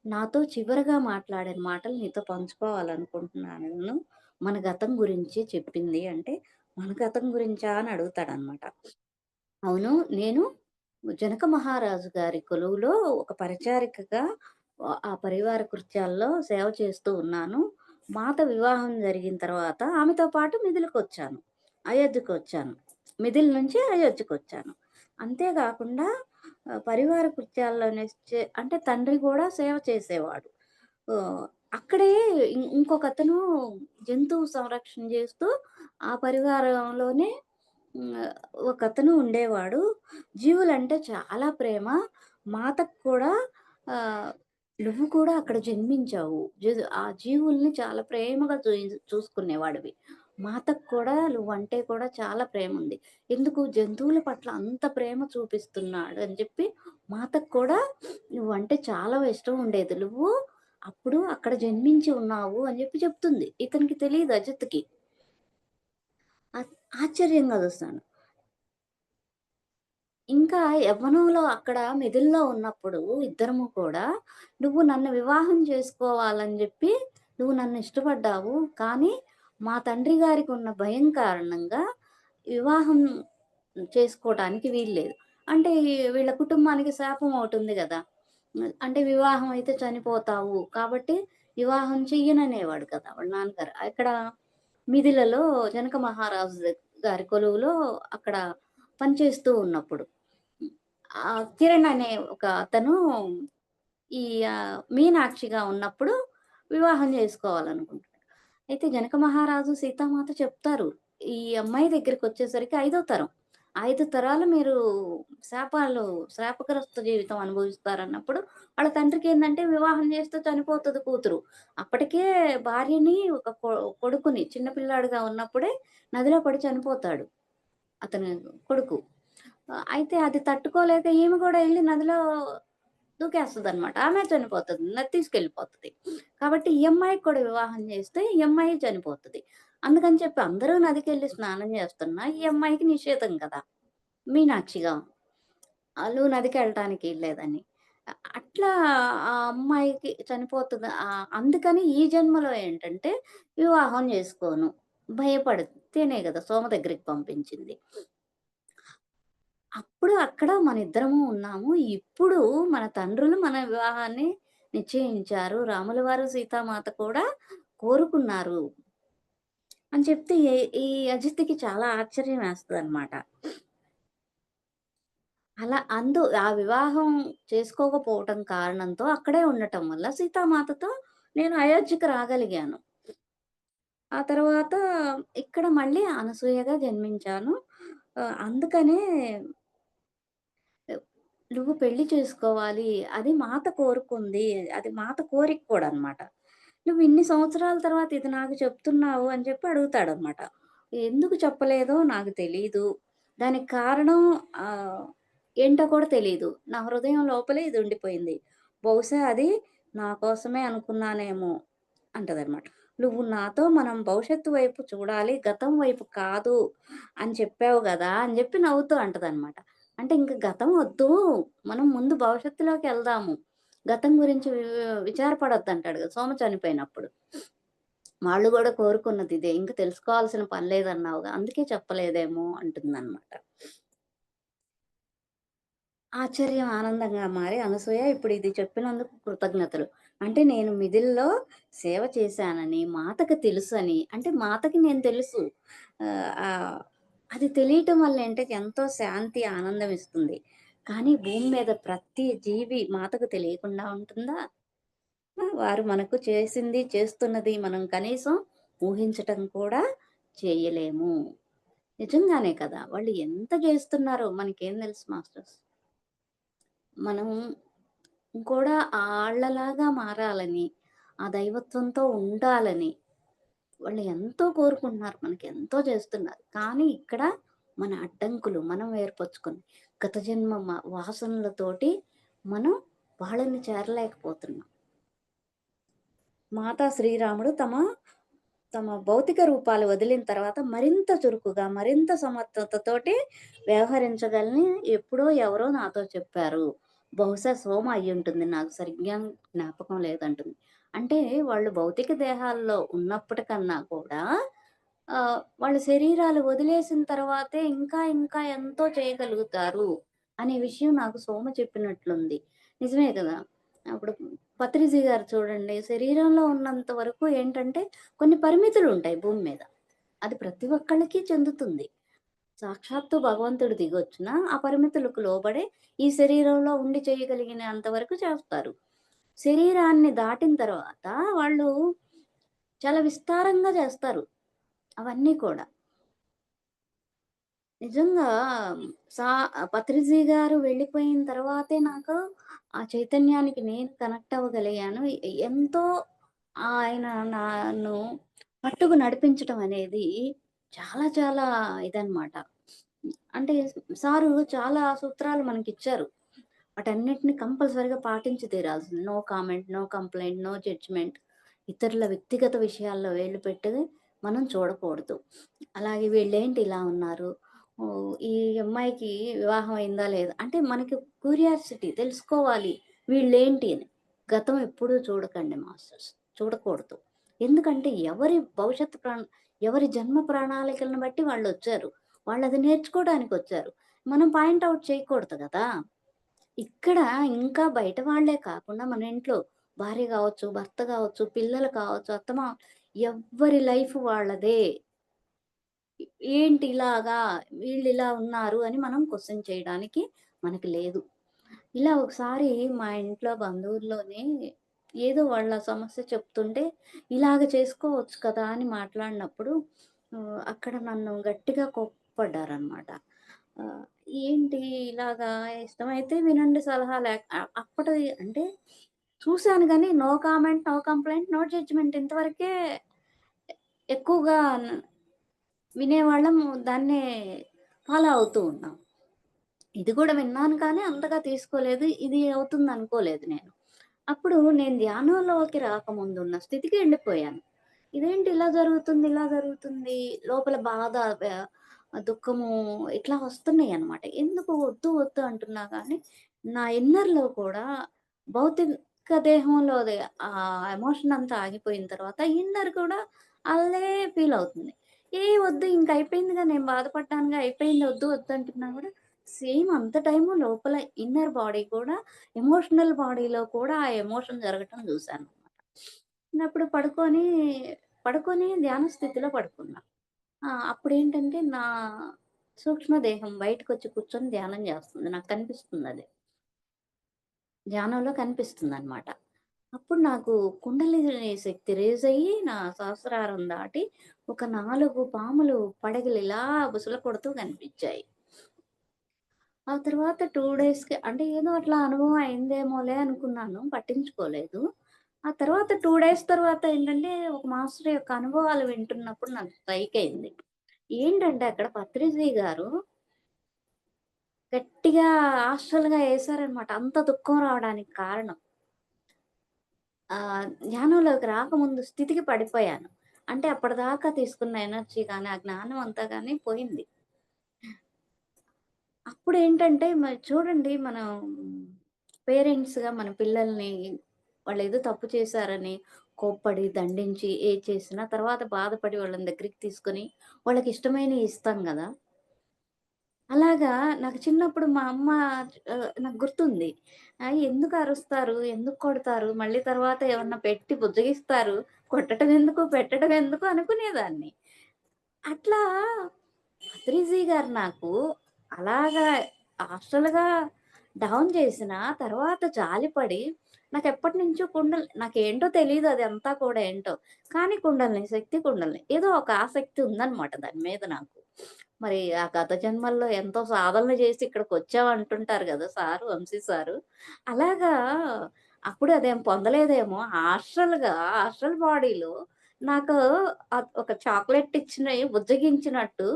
Speaker 1: నాతో చివరగా మాట్లాడిన మాటలు నీతో పంచుకోవాలనుకుంటున్నాను. మన గతం గురించి చెప్పింది అంటే, మన గతం గురించా అని అడుగుతాడనమాట. అవును. నేను జనక మహారాజు గారి కొలువులో ఒక పరిచారికగా ఆ పరివార కృత్యాల్లో సేవ చేస్తూ ఉన్నాను. మాత వివాహం జరిగిన తర్వాత ఆమెతో పాటు మిథిలకొచ్చాను. అయోధ్యకొచ్చాను. మిథిల నుంచి అయోధ్యకొచ్చాను. అంతే గాకుండా పరివార కృత్యాల్లోనే అంటే తండ్రి గూడా సేవ చేసేవాడు. ఆహ్, అక్కడే ఇంకొకతను జంతువు సంరక్షణ జేస్తూ ఆ పరివారంలోనే హ్మ్. ఒకతను ఉండేవాడు. జీవులంటే చాలా ప్రేమ. మాతకు కూడా ఆహ్, నువ్వు కూడా అక్కడ జన్మించావు. ఆ జీవుల్ని చాలా ప్రేమగా చూసుకునేవాడివి. మాతకు కూడా నువ్వంటే కూడా చాలా ప్రేముంది. ఎందుకు జంతువుల పట్ల అంత ప్రేమ చూపిస్తున్నాడు అని చెప్పి మాతకు కూడా నువ్వంటే చాలా ఇష్టం ఉండేది. నువ్వు అప్పుడు అక్కడ జన్మించి ఉన్నావు అని చెప్పి చెప్తుంది. ఇతనికి తెలీదు అజిత్‌కి. ఆశ్చర్యంగా చూస్తాను. ఇంకా యవ్వనంలో అక్కడ మిథిల్‌లో ఉన్నప్పుడు ఇద్దరము కూడా, "నువ్వు నన్ను వివాహం చేసుకోవాలని జెప్పి నువ్వు నన్ను ఇష్టపడ్డావు. కానీ మా తండ్రి గారికున్న భయం కారణంగా వివాహం చేసుకోటానికి వీల్లేదు." అంటే వీళ్ళ కుటుంబానికి శాపం ఒకటుంది గదా! అంటే వివాహం అయితే చనిపోతావు. కాబట్టి వివాహం చెయ్యననేవాడు కదా! వాళ్ళ నాన్నగారు. ఇక్కడ మిథిలలో జనక మహారాజు గారి కొలువులో అక్కడ పనిచేస్తూ ఉన్నప్పుడు. కిరణ్ అనే ఒక అతను ఈ మీనాక్షిగా ఉన్నప్పుడు వివాహం జేసుకోవాలనుకుంటాడు. అయితే జనక మహారాజు, సీతామాత చెప్తారు. ఈ అమ్మాయి దగ్గరికొచ్చేసరికి ఐదో తరం. 5 తరాలు మీరు శాపాలు శాపగ్రస్త జీవితం అనుభవిస్తారన్నప్పుడు, వాళ్ళ తండ్రికేందంటే వివాహం చేస్తే చనిపోతది కూతురు. అప్పటికే భార్యని ఒక కొడుకుని చిన్న పిల్లాడిగా ఉన్నప్పుడే నదిలో పడి చనిపోతాడు. అతని కొడుకు. అయితే అది తట్టుకోలేక ఈమె గూడా ఎళ్లి నదిలో దూకేస్తదనమాట. ఆమె చనిపోతది. నది తీసుకెళ్ళిపోతది. కాబట్టి ఈ అమ్మాయికి కూడా వివాహం చేస్తే ఈ అమ్మాయి చనిపోతది. అందుకని చెప్పి అందరూ నదికెళ్ళి స్నానం చేస్తున్నా ఈ అమ్మాయికి నిషేధం కదా! మీనాక్షిగా. నువ్వు నదికెళ్ళటానికి ఈల్లేదని. అట్లా ఆ అమ్మాయికి చనిపోతది. అందుకని ఈ జన్మలో ఏంటంటే వివాహం చేసుకోను. భయపడితేనే గదా! సోమ దగ్గరికి పంపించింది. అప్పుడు అక్కడ మనిద్దరము ఉన్నాము. ఇప్పుడు మన తండ్రులు మన వివాహాన్ని నిశ్చయించారు. రాముల వారు, సీతామాత కూడా కోరుకున్నారు అని చెప్తే ఈ అజిత్‌కి చాలా ఆశ్చర్యం వేస్తదనమాట. అలా ఆ వివాహం చేసుకోకపోవటం కారణంతో అక్కడే ఉండటం వల్ల సీతామాతతో నేను అయోధ్యకి రాగలిగాను. ఆ తర్వాత ఇక్కడ మళ్ళీ అనసూయగా జన్మించాను. అందుకనే నువ్వు పెళ్లి చేసుకోవాలి. అది మాత కోరుకుంది. అది మాత కోరిక కూడా అన్నమాట. నువ్వు ఇన్ని సంవత్సరాల తర్వాత ఇది నాకు చెప్తున్నావు అని చెప్పి అడుగుతాడన్నమాట. ఎందుకు చెప్పలేదో నాకు తెలీదు. దానికి కారణం ఆహ్, ఏంటో కూడా తెలీదు. నా హృదయం లోపలే ఇది ఉండిపోయింది. బహుశా అది నా కోసమే అనుకున్నానేమో అంటదన్నమాట. నువ్వు నాతో మనం భవిష్యత్తు వైపు చూడాలి, గతం వైపు కాదు అని చెప్పావు గదా! అని జెప్పి నవ్వుతూ అంటదన్నమాట. అంటే ఇంక గతం వద్దు. మనం ముందు భవిష్యత్తులోకెళ్దాము. గతం గురించి విచారపడొద్దంటాడు గదా! సోమ చనిపోయినప్పుడు. వాళ్ళు గూడా కోరుకున్నది ఇదే. ఇంక తెలుసుకోవాల్సిన పని లేదన్నావుగా! అందుకే చెప్పలేదేమో అంటుందన్నమాట. ఆశ్చర్యం ఆనందంగా మారి అనసూయ ఇప్పుడు ఇది చెప్పినందుకు కృతజ్ఞతలు. అంటే నేను మిథిల్‌లో సేవ చేశానని, మాతకి తెలుసని అంటే మాతకి నేను తెలుసు. ఆహ్, అది తెలియటం వల్ల ఏంటంటే ఎంతో శాంతి, ఆనందం ఇస్తుంది. కానీ భూమి మీద ప్రతి జీవి మాతకు తెలియకుండా ఉంటుందా? వారు మనకు చేసింది, చేస్తున్నది మనం కనీసం ఊహించటం కూడా చేయలేము. నిజంగానే కదా! వాళ్ళు ఎంత చేస్తున్నారో మనకేం తెలుసు మాస్టర్స్. మనం కూడా ఆళ్ళలాగా మారాలని, ఆ దైవత్వంతో ఉండాలని వాళ్ళు ఎంతో కోరుకుంటున్నారు. మనకి ఎంతో చేస్తున్నారు. కానీ ఇక్కడ మన అడ్డంకులు మనం ఏర్పరచుకొని, గత జన్మ వాసనలతోటి మనం వాళ్ళని చేరలేకపోతున్నాం. మాతా శ్రీరాముడు తమ తమ భౌతిక రూపాలు వదిలిన తర్వాత మరింత చురుకుగా, మరింత సమర్థతతోటి వ్యవహరించగలని ఎప్పుడో ఎవరో నాతో చెప్పారు. బహుశా సోమ అయ్యుంటుంది. నాకు సరిగ్గా జ్ఞాపకం లేదంటుంది. అంటే వాళ్ళు భౌతిక దేహాల్లో ఉన్నప్పటికన్నా కూడా వాళ్ళ శరీరాలు వదిలేసిన తర్వాతే ఇంకా ఇంకా ఎంతో చేయగలుగుతారు అనే విషయం నాకు సోమ చెప్పినట్లుంది. నిజమే కదా! అప్పుడు పత్రిజీ గారు చూడండి శరీరంలో ఉన్నంత వరకు ఏంటంటే కొన్ని పరిమితులుంటాయి భూమి మీద. అది ప్రతి ఒక్కళ్ళకి చెందుతుంది. సాక్షాత్తు భగవంతుడు దిగొచ్చినా, ఆ పరిమితులకు లోబడే ఈ శరీరంలో ఉండి చేయగలిగినంత వరకు చేస్తారు. శరీరాన్ని దాటిన తర్వాత వాళ్ళు చాలా విస్తారంగా చేస్తారు. అవన్నీ కూడా. నిజంగా సా పత్రిజీ గారు వెళ్ళిపోయిన తర్వాతే నాకు ఆ చైతన్యానికి నేను కనెక్ట్ అవ్వగలిగాను. ఎంతో ఆయన నన్ను పట్టుకు నడిపించటం అనేది చాలా చాలా ఇదనమాట. అంటే సారు చాలా సూత్రాలు మనకిచ్చారు. వాటన్నిటిని కంపల్సరీగా పాటించి తీరాల్సింది. No comment, no complaint, no judgement. ఇతరుల వ్యక్తిగత విషయాల్లో వేలు పెట్టి మనం చూడకూడదు. అలాగే వీళ్ళేంటి ఇలా ఉన్నారు? ఈ అమ్మాయికి వివాహం అయిందా లేదా? అంటే మనకి క్యూరియాసిటీ తెలుసుకోవాలి వీళ్ళేంటి అని. గతం ఎప్పుడూ చూడకండి మాస్టర్స్. చూడకూడదు. ఎందుకంటే ఎవరి జన్మ ప్రణాళికలను బట్టి వాళ్ళొచ్చారు. వాళ్ళది నేర్చుకోవడానికొచ్చారు. మనం పాయింట్ ఔట్ చేయకూడదు గదా! ఇక్కడ ఇంకా బయట వాళ్ళే కాకుండా మన ఇంట్లో భార్య గావచ్చు, భర్త గావచ్చు, పిల్లలు కావచ్చు, ఎవ్వరి లైఫ్ వాళ్ళదే. ఏంటి ఇలాగా వీళ్ళిలా ఉన్నారు అని మనం క్వెషన్ చేయడానికి మనకి లేదు. ఇలా ఒకసారి మా ఇంట్లో బంధువుల్లోనే ఏదో వాళ్ళ సమస్య చెప్తుంటే, ఇలాగ చేసుకోవచ్చు కదా! అని మాట్లాడినప్పుడు అక్కడ నన్ను గట్టిగా కోప్పడ్డారనమాట. ఆహ్, ఏంటి ఇలాగా ఇష్టమైతే వినండి సలహా అప్పటి అంటే చూసాను గానీ no comment, no complaint, no judgement ఇంతవరకే ఎక్కువగా వినేవాళ్ళం. దాన్నే ఫాలో అవుతూ ఉన్నాం. ఇది గూడా విన్నాను కానీ అంతగా తీసుకోలేదు. ఇది అవుతుందనుకోలేదు నేను. అప్పుడు నేను ధ్యానంలోకి రాకముందున్న స్థితికి ఎళ్ళిపోయాను. ఇదేంటి ఇలా జరుగుతుంది, ఇలా జరుగుతుంది. లోపల బాధ, దుఃఖము ఇట్లా వస్తున్నాయన్నమాట. ఎందుకు వద్దు, వద్దు అంటున్నా గానీ, నా ఇన్నర్‌లో కూడా భౌతిక దేహంలోది ఎమోషన్ అంతా ఆగిపోయిన తర్వాత ఇన్నర్ కూడా అదే ఫీల్ అవుతుంది. వద్దు ఇంక అయిపోయిందిగా నేను బాధపడ్డానుగా అయిపోయింది వద్దు, వద్దు అంటున్నా కూడా సేమ్ అంత టైము లోపల ఇన్నర్ బాడీ కూడా ఎమోషనల్ బాడీలో కూడా ఆ ఎమోషన్ జరగటం జూసాను. ఇంగప్పుడు పడుకొని ధ్యాన స్థితిలో పడుకున్నా. అప్పుడేంటంటే నా సూక్ష్మ దేహం బయటకొచ్చి కూర్చొని ధ్యానం జేస్తుంది. నాకు కనిపిస్తుందది. ధ్యానంలో కనిపిస్తుందనమాట. అప్పుడు నాకు కుండలిని శక్తి రేజ్ అయ్యి నా సహస్రారం దాటి ఒక 4 పాములు పడగలు ఇలా బుసలు కొడుతూ కనిపిచ్చాయి. ఆ తర్వాత 2 డేస్‌కి అంటే ఏదో అట్లా అనుభవం అయిందేమోలే అనుకున్నాను. పట్టించుకోలేదు. ఆ తర్వాత 2 డేస్ తర్వాత ఏంటంటే, ఒక మాస్టర్ యొక్క అనుభవాలు వింటున్నప్పుడు నాకు స్ట్రైక్ అయింది. ఏంటంటే అక్కడ పత్రిజీ గారు గట్టిగా హాస్టల్‌గా ఏశారనమాట. అంత దుఃఖం రావడానికి కారణం. ధ్యానంలోకి రాకముందు స్థితికి పడిపోయాను. అంటే అప్పటిదాకా తీసుకున్న ఎనర్జీ గాని, ఆ జ్ఞానం అంతా గాని పోయింది. అప్పుడేంటంటే మరి చూడండి మనం పేరెంట్స్‌గా మన పిల్లల్ని వాళ్ళేదో తప్పు చేశారని కోప్పడి, దండించి, చేసినా తర్వాత బాధపడి వాళ్ళని దగ్గరికి తీసుకొని వాళ్ళకిష్టమైనయి ఇస్తాం గదా! అలాగా నాకు చిన్నప్పుడు మా అమ్మ నాకు గుర్తుంది. ఎందుకు అరుస్తారు? ఎందుకు కొడతారు? మళ్ళీ తర్వాత ఏమన్నా పెట్టి బుజ్జగిస్తారు. కొట్టడం ఎందుకు? పెట్టడం ఎందుకు? అనుకునేదాన్ని. అట్లా పత్రిజీ గారు నాకు అలాగా హాస్టల్‌గా డౌన్ చేసిన తర్వాత జాలిపడి నాకెప్పటినుంచో నాకేంటో తెలీదు అదంతా కూడా ఏంటో. కానీ శక్తి కుండలిని. ఏదో ఒక ఆసక్తి ఉందన్నమాట దాని మీద నాకు. మరి ఆ గత జన్మల్లో ఎంతో సాధనలు చేసి ఇక్కడికొచ్చాం అంటుంటారు గదా! వంశీ సారు. అలాగా అప్పుడు అదేం పొందలేదేమో హాస్టల్ బాడీలో నాకు ఒక చాక్లెట్ ఇచ్చినయి బుజ్జగించినట్టు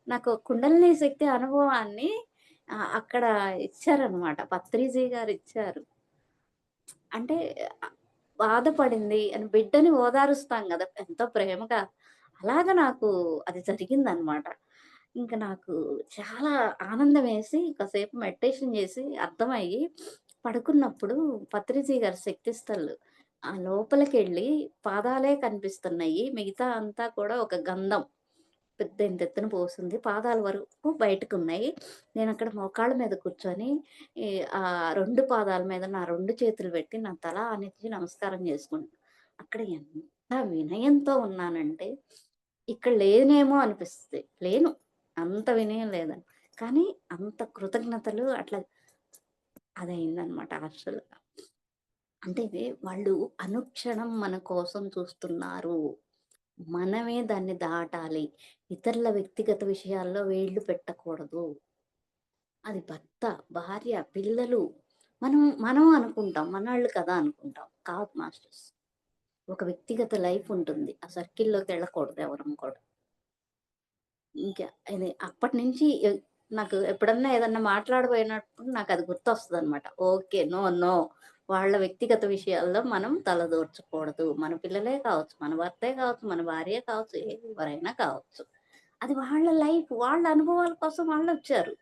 Speaker 1: నాకు కుండలిని శక్తి అనుభవాన్ని అక్కడ ఇచ్చారనమాట. పత్రిజీ గారిచ్చారు. అంటే ఆహ్, బాధపడింది అని బిడ్డని ఓదారుస్తాం గదా! ఎంతో ప్రేమగా. అలాగా నాకు అది జరిగిందనమాట. ఇంక నాకు చాలా ఆనందమేసి కాసేపు మెడిటేషన్ జేసి అర్థమయ్యి పడుకున్నప్పుడు పత్రిజీ గారి శక్తిస్థలు లోపలికెళ్ళి పాదాలే కనిపిస్తున్నాయి. మిగతా అంతా కూడా ఒక గంధం. ఇంతెత్తున పోసింది. పాదాల వరకు బయటకున్నాయి. నేనక్కడ మోకాళ్ళ మీద కూర్చొని ఈ 2 పాదాల మీద నా 2 చేతులు పెట్టి నా తల ఆనించి నమస్కారం చేసుకుంటా. అక్కడ ఎంత వినయంతో ఉన్నానంటే, ఇక్కడ లేనేమో అనిపిస్తది. లేను. అంత వినయం లేదని. కానీ అంత కృతజ్ఞతలు అట్లా అదయిందనమాట యాక్చువల్‌గా. అంటే వాళ్ళు అనుక్షణం మన కోసం చూస్తున్నారు. మనమే దాన్ని దాటాలి. ఇతరుల వ్యక్తిగత విషయాల్లో వేళ్ళు పెట్టకూడదు. అది భర్త, భార్య, పిల్లలు మనం మనం అనుకుంటాం. మనోళ్ళు కదా అనుకుంటాం. కాదు మాస్టర్స్. ఒక వ్యక్తిగత లైఫ్ ఉంటుంది. ఆ సర్కిల్‌లోకెళ్ళకూడదు ఎవరం కూడా. ఇంకా ఇది అప్పటినుంచి నాకు ఎప్పుడన్నా ఏదన్నా మాట్లాడబోయినప్పుడు నాకది గుర్తొస్తదనమాట. ఓకే. No, no. వాళ్ళ వ్యక్తిగత విషయాల్లో మనం తలదూర్చకూడదు. మన పిల్లలే కావచ్చు, మన భర్తే కావచ్చు, మన భార్యే కావచ్చు, ఎవరైనా కావచ్చు. అది వాళ్ళ లైఫ్. వాళ్ళ అనుభవాల కోసం వాళ్ళొచ్చారు.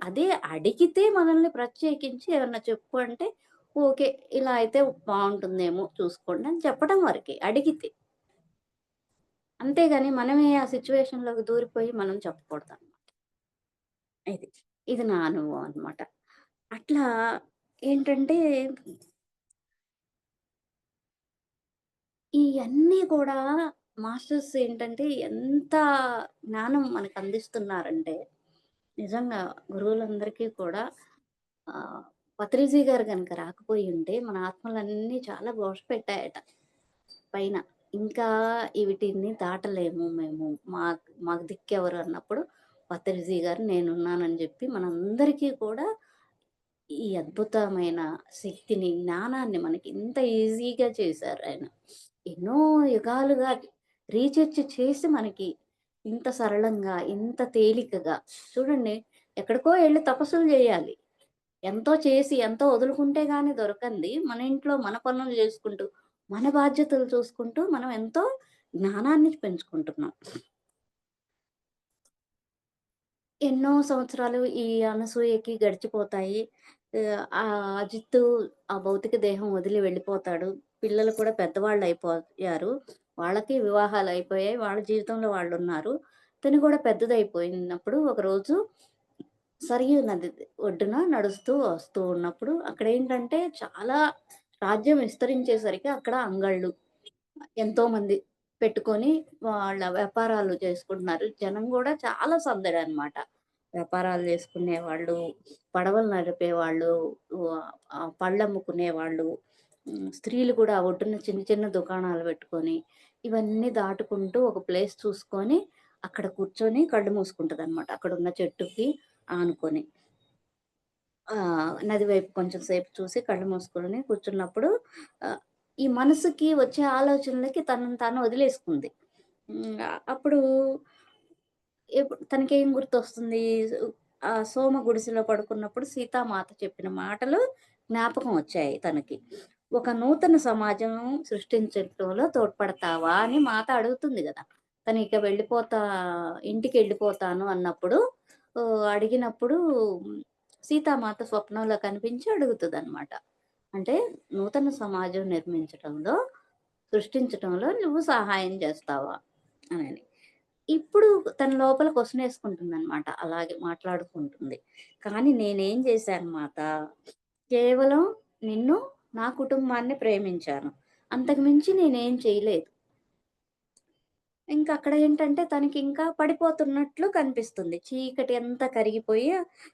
Speaker 1: అదే అడిగితే మనల్ని ప్రత్యేకించి ఏమన్నా చెప్పు అంటే, ఓకే. ఇలా అయితే బావుంటుందేమో చూసుకోండి అని చెప్పడం వరకే అడిగితే. అంతేగాని మనమే ఆ సిట్యుయేషన్‌లోకి దూరిపోయి మనం చెప్పకూడదనమాట. ఇది. ఇది నా అనుభవం అనమాట. అట్లా ఏంటంటే, ఇయన్నీ కూడా మాస్టర్స్ ఏంటంటే, ఎంత జ్ఞానం మనకందిస్తున్నారంటే, నిజంగా గురువులందరికీ కూడా పత్రిజీ గారు గనక రాకపోయుంటే, మన ఆత్మలన్నీ చాలా ఘోషపెట్టాయట పైన. ఇంకా వీటిని దాటలేము మేము. మాకు దిక్కెవరు అన్నప్పుడు పత్రిజీ గారు నేనున్నానని జెప్పి మనందరికీ కూడా ఈ అద్భుతమైన శక్తిని, జ్ఞానాన్ని మనకి ఇంత ఈజీగా చేశారాయన. ఎన్నో యుగాలుగా రీసెర్చ్ చేసి మనకి ఇంత సరళంగా, ఇంత తేలికగా చూడండి ఎక్కడికో ఎళ్లి తపస్సులు జేయాలి. ఎంతో చేసి, ఎంతో వదులుకుంటే గాని దొరకంది మన ఇంట్లో మన పనులు జేసుకుంటూ, మన బాధ్యతలు చూసుకుంటూ మనం ఎంతో జ్ఞానాన్ని పెంచుకుంటున్నాం. ఎన్నో సంవత్సరాలు ఈ అనసూయకి గడిచిపోతాయి. అజిత్తు ఆ భౌతిక దేహం వదిలి వెళ్ళిపోతాడు. పిల్లలు కూడా పెద్దవాళ్ళయిపోయారు. వాళ్ళకి వివాహాలయిపోయాయి. వాళ్ళ జీవితంలో వాళ్ళున్నారు. తను కూడా పెద్దదయిపోయినప్పుడు ఒకరోజు సరియు నది ఒడ్డున నడుస్తూ వస్తూ ఉన్నప్పుడు అక్కడేంటంటే చాలా రాజ్యం విస్తరించేసరికి అక్కడ అంగళ్ళు ఎంతోమంది పెట్టుకొని వాళ్ళ వ్యాపారాలు చేసుకుంటున్నారు. జనం గూడా చాలా సందడనమాట. వ్యాపారాలు చేసుకునేవాళ్ళు, పడవలు నడిపేవాళ్ళు, పళ్ళమ్ముకునేవాళ్ళు, స్త్రీలు కూడా ఒడ్డున చిన్న చిన్న దుకాణాలు పెట్టుకొని, ఇవన్నీ దాటుకుంటూ ఒక ప్లేస్ చూసుకొని, అక్కడ కూర్చొని కళ్ళు మూసుకుంటదనమాట. అక్కడున్న చెట్టుకి ఆనుకొని. నది వైపు కొంచెం సేపు చూసి కళ్ళు మూసుకొని కూర్చున్నప్పుడు ఆహ్, ఈ మనసుకి వచ్చే ఆలోచనలకి తనను తాను వదిలేసుకుంది. అప్పుడు తనకేం గుర్తొస్తుంది? సోమ గుడిసెలో పడుకున్నప్పుడు సీతామాత చెప్పిన మాటలు జ్ఞాపకం వచ్చాయి తనకి. "ఒక నూతన సమాజం సృష్టించటంలో తోడ్పడతావా?" అని మాత అడుగుతుంది గదా! తనిక ఇంటికెళ్ళిపోతాను అన్నప్పుడు అడిగినప్పుడు సీతామాత స్వప్నంలో కనిపించి అడుగుతదనమాట. అంటే నూతన సమాజం నిర్మించటంలో, సృష్టించటంలో నువ్వు సహాయం చేస్తావా? అనని. ఇప్పుడు తన లోపల క్వెషనేసుకుంటుందనమాట. అలాగే మాట్లాడుకుంటుంది. కానీ నేనేం చేశాను మాత, కేవలం నిన్ను, నా కుటుంబాన్ని ప్రేమించాను. అంతకు మించి నేనేం చేయలేదు. ఇంకక్కడ ఏంటంటే తనకింకా పడిపోతున్నట్లు కనిపిస్తుంది. చీకటి అంతా కరిగిపోయి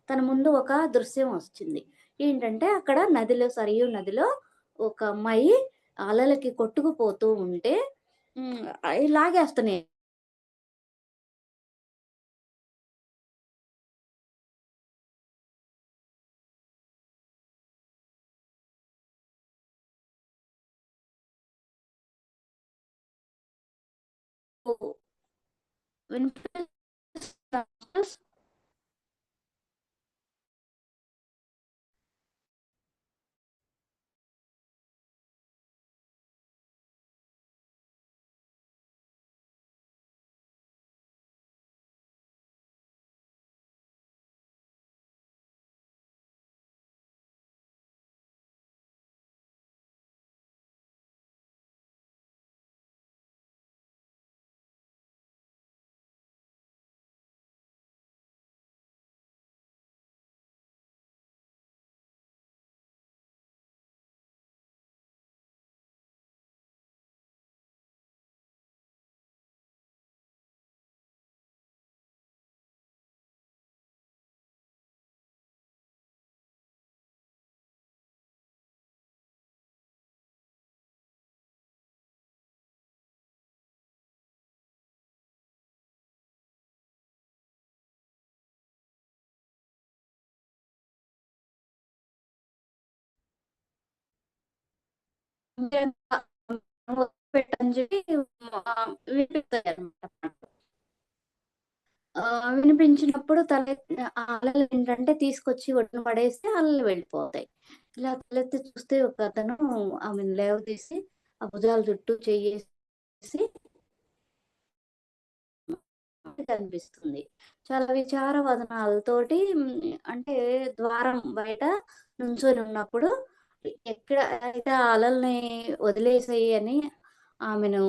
Speaker 1: తన ముందు ఒక దృశ్యం వచ్చింది. ఏంటంటే అక్కడ నదిలో సరియు నదిలో ఒక అమ్మాయి అలలకి కొట్టుకుపోతూ ఉంటే లాగేస్తున్నాయి. వినిపిస్తుందా? పెట్టని చెప్పి వినిపిస్తాయన్నమాట. వినిపించినప్పుడు అలలు ఏంటంటే తీసుకొచ్చి ఒడ్డున పడేస్తే అలలు వెళ్ళిపోతాయి. ఇలా తలెత్తి చూస్తే ఒకతను ఆమెను లేవదీసి ఆ భుజాల చుట్టూ చెయ్యేసి కనిపిస్తుంది. చాలా విచార వదనాలతోటి అంటే ద్వారం బయట నుంచొని ఉన్నప్పుడు ఎక్కడ అయితే ఆ అలల్ని వదిలేసేయి అని ఆమెను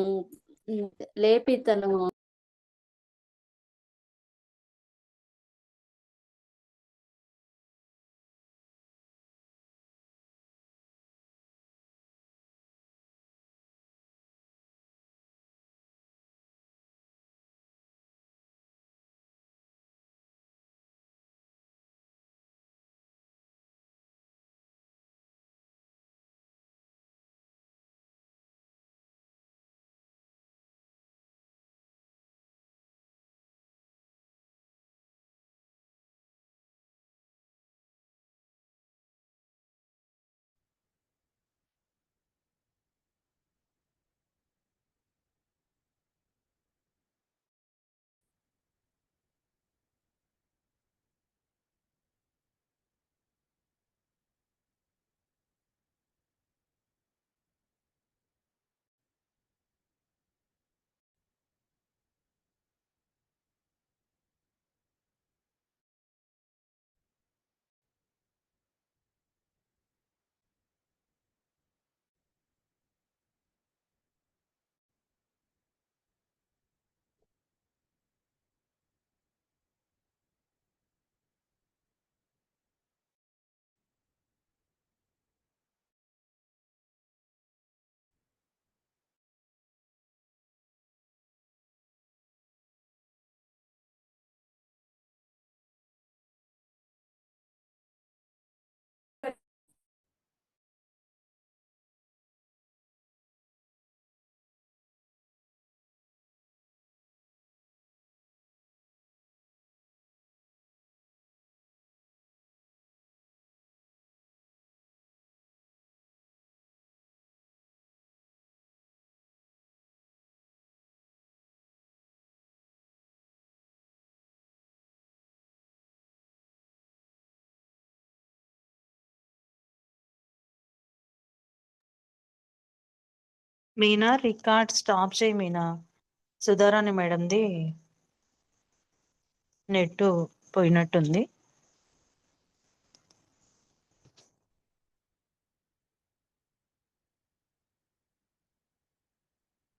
Speaker 1: హ్మ్. లేపి తను
Speaker 2: మీనా రికార్డ్ స్టాప్ చేయి మీనా. సుధారాణి మేడంది నెట్ పోయినట్టుంది.